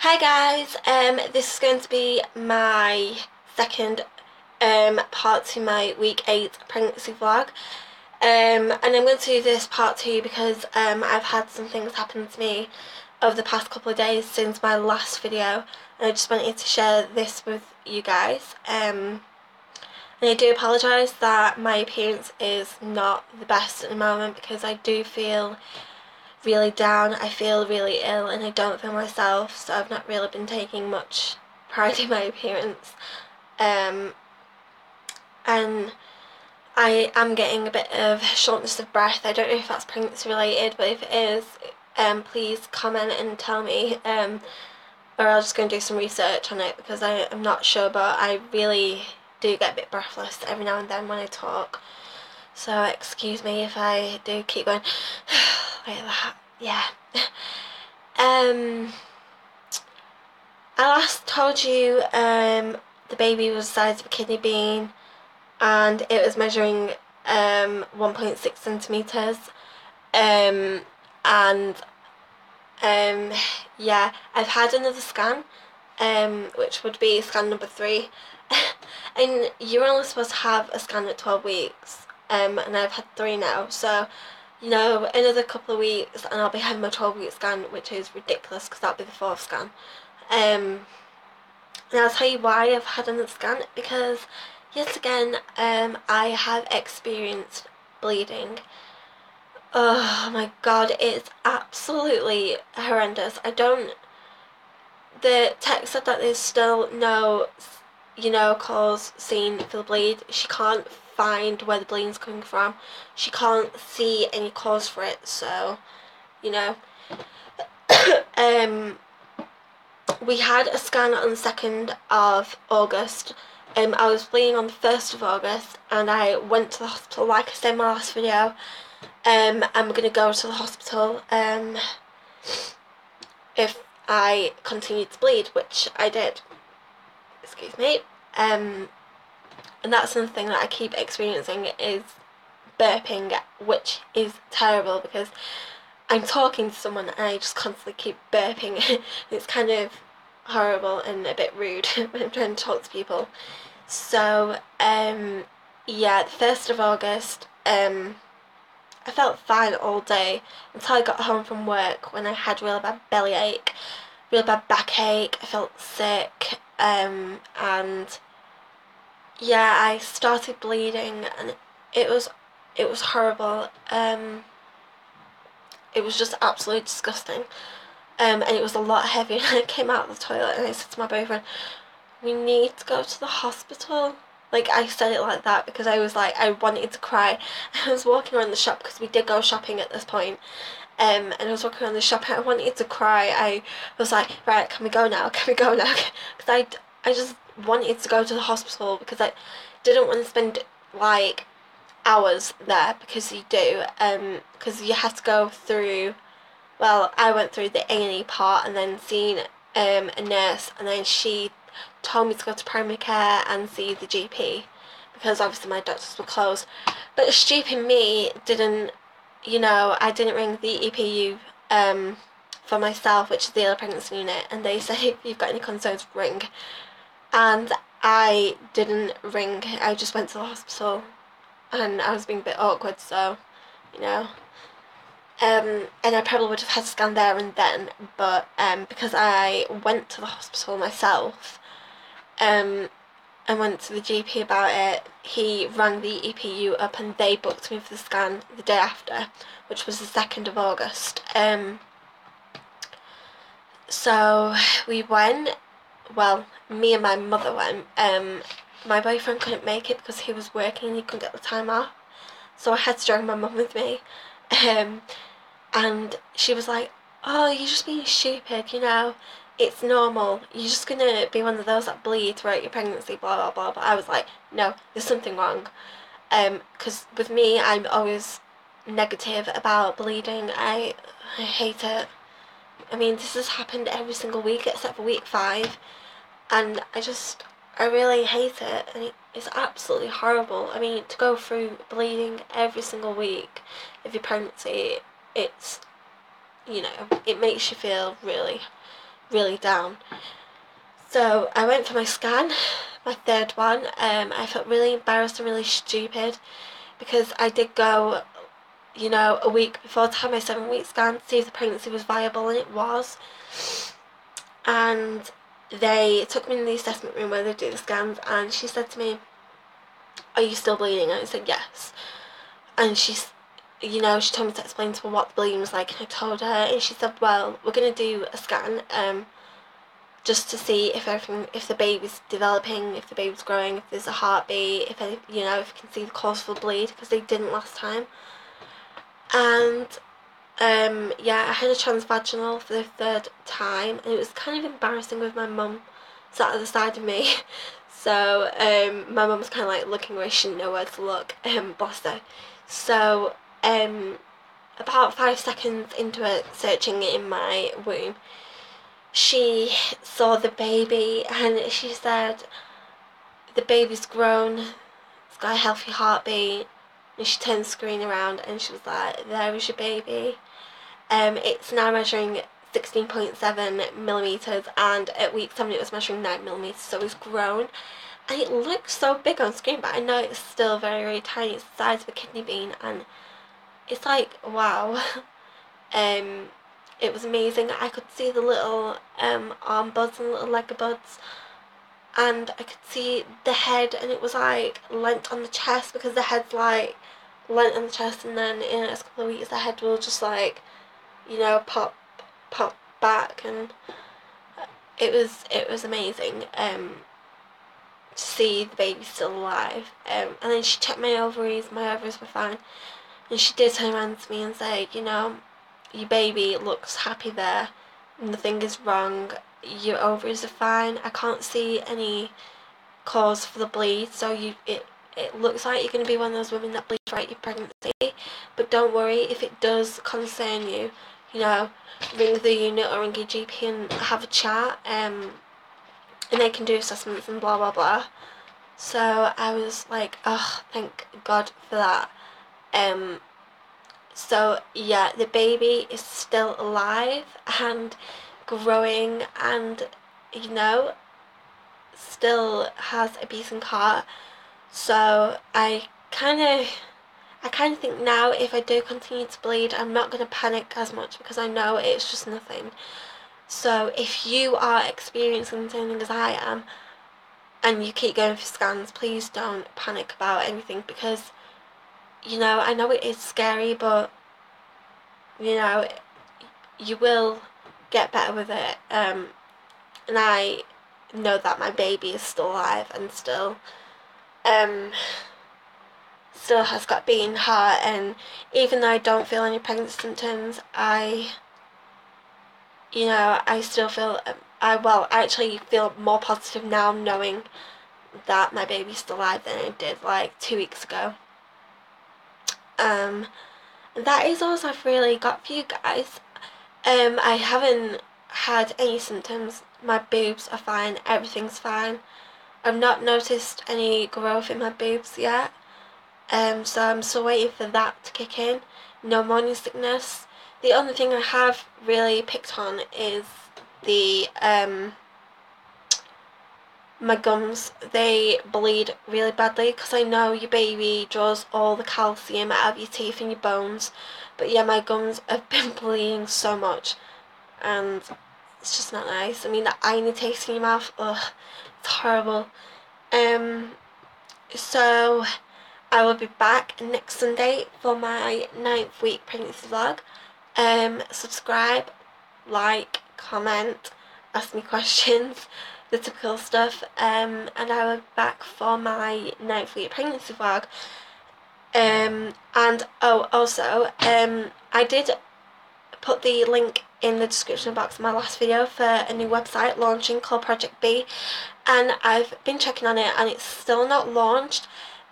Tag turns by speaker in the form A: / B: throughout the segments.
A: Hi guys, this is going to be my second part to my week 8 pregnancy vlog, and I'm going to do this part 2 because I've had some things happen to me over the past couple of days since my last video, and I just wanted to share this with you guys. And I do apologise that my appearance is not the best at the moment because I do feel really down, I feel really ill, and I don't feel myself, so I've not really been taking much pride in my appearance. And I am getting a bit of shortness of breath. I don't know if that's pregnancy related, but if it is, please comment and tell me, or I'll just go and do some research on it because I am not sure, but I really do get a bit breathless every now and then when I talk. So excuse me if I do keep going like that. Yeah. I last told you the baby was the size of a kidney bean and it was measuring 1.6 centimeters. And yeah, I've had another scan, which would be scan number 3. And you're only supposed to have a scan at 12 weeks, and I've had 3 now, so you know, another couple of weeks and I'll be having my 12-week scan, which is ridiculous because that'll be the 4th scan. And I'll tell you why I've had another scan, because yet again I have experienced bleeding. Oh my god, it's absolutely horrendous. The tech said that there's still no, cause seen for the bleed. She can't find where the bleeding's coming from. She can't see any cause for it, so, we had a scan on the 2nd of August. I was bleeding on the 1st of August, and I went to the hospital, like I said in my last video. I'm going to go to the hospital if I continued to bleed, which I did. Excuse me. And that's another thing that I keep experiencing is burping, which is terrible because I'm talking to someone and I just constantly keep burping. It's kind of horrible and a bit rude when I'm trying to talk to people. So yeah, the 1st of August, I felt fine all day until I got home from work when I had really bad bellyache, really bad backache. I felt sick, and yeah, I started bleeding, and it was horrible. It was just absolutely disgusting. And it was a lot heavier. And I came out of the toilet and I said to my boyfriend, "We need to go to the hospital." Like, I said it like that because I was like, I wanted to cry. I was walking around the shop because we did go shopping at this point. And I was walking around the shop and I wanted to cry. I was like, right, can we go now? Can we go now? Because I just wanted to go to the hospital because I didn't want to spend like hours there, because you do, because you have to go through, well, I went through the A&E part and then seen a nurse, and then she told me to go to primary care and see the GP because obviously my doctors were closed. But stupid me didn't, I didn't ring the EPU for myself, which is the early pregnancy unit, and they said if you've got any concerns, ring. And I didn't ring, I just went to the hospital and I was being a bit awkward, so, and I probably would have had a scan there and then, but because I went to the hospital myself, and went to the GP about it, he rang the EPU up and they booked me for the scan the day after, which was the 2nd of August. So we went, well, me and my mother went. My boyfriend couldn't make it because he was working and he couldn't get the time off, so I had to drag my mum with me. And she was like, "Oh, you're just being stupid, it's normal, you're just gonna be one of those that bleed throughout your pregnancy, blah blah blah." But I was like, no, there's something wrong, because with me, I'm always negative about bleeding. I hate it. I mean, this has happened every single week except for week 5, and I really hate it, and it's absolutely horrible. I mean, to go through bleeding every single week of your pregnancy, it's, it makes you feel really, really down. So I went for my scan, my third one. I felt really embarrassed and really stupid because I did go, you know, a week before to have my 7-week scan to see if the pregnancy was viable, and it was. And they took me in the assessment room where they do the scans, and she said to me, "Are you still bleeding?" And I said yes. And she's, you know, she told me to explain to her what the bleeding was like, and I told her, and she said, "Well, we're gonna do a scan, just to see if everything, if the baby's developing, if the baby's growing, if there's a heartbeat, if any, you know, if you can see the cause for the bleed, because they didn't last time." And yeah, I had a transvaginal for the third time, and it was kind of embarrassing with my mum sat at the side of me. So my mum was kind of like looking where she didn't know where to look. Bless her. So about 5 seconds into it, searching in my womb, she saw the baby, and she said, "The baby's grown, it's got a healthy heartbeat." And she turned the screen around and she was like, "There is your baby." It's now measuring 16.7 millimeters, and at week 7 it was measuring 9 millimeters, so it's grown. And it looks so big on screen, but I know it's still very, very tiny. It's the size of a kidney bean, and it's like, wow. It was amazing. I could see the little arm buds and little leg buds, and I could see the head, and it was like lent on the chest, because the head's like lent on the chest, and then in the next couple of weeks the head will just like, you know, pop back, and it was amazing to see the baby still alive. And then she checked my ovaries were fine, and she did turn around to me and say, "You know, your baby looks happy there, nothing is wrong, your ovaries are fine, I can't see any cause for the bleed, so it looks like you're going to be one of those women that bleed throughout your pregnancy, but don't worry, if it does concern you, you know, ring the unit or ring your GP and have a chat, and they can do assessments and blah blah blah." So I was like, oh, thank God for that. So yeah, the baby is still alive and growing, and, you know, still has a beating heart. So I kind of think now, if I do continue to bleed, I'm not going to panic as much, because I know it's just nothing. So if you are experiencing the same thing as I am, and you keep going for scans, please don't panic about anything, because, you know, I know it is scary, but, you know, you will get better with it. And I know that my baby is still alive and still has got a beating heart, and even though I don't feel any pregnancy symptoms, I still feel, I actually feel more positive now knowing that my baby's still alive than I did like 2 weeks ago. That is all I've really got for you guys. I haven't had any symptoms. My boobs are fine, everything's fine. I've not noticed any growth in my boobs yet. So I'm still waiting for that to kick in. No morning sickness. The only thing I have really picked on is the my gums. They bleed really badly, because I know your baby draws all the calcium out of your teeth and your bones, but yeah, my gums have been bleeding so much, and it's just not nice. I mean, the irony taste in your mouth, ugh, it's horrible. So I will be back next Sunday for my 9th week pregnancy vlog. Subscribe, like, comment, ask me questions, the typical stuff, and I will be back for my 9th week pregnancy vlog. And oh, also, I did put the link in the description box of my last video for a new website launching called Project B, and I've been checking on it and it's still not launched.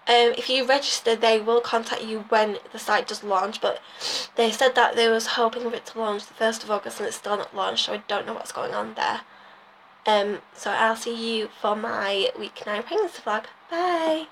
A: If you register, they will contact you when the site does launch, but they said that they was hoping for it to launch the 1st of August and it's still not launched, so I don't know what's going on there. So I'll see you for my week 9 pregnancy vlog. Bye!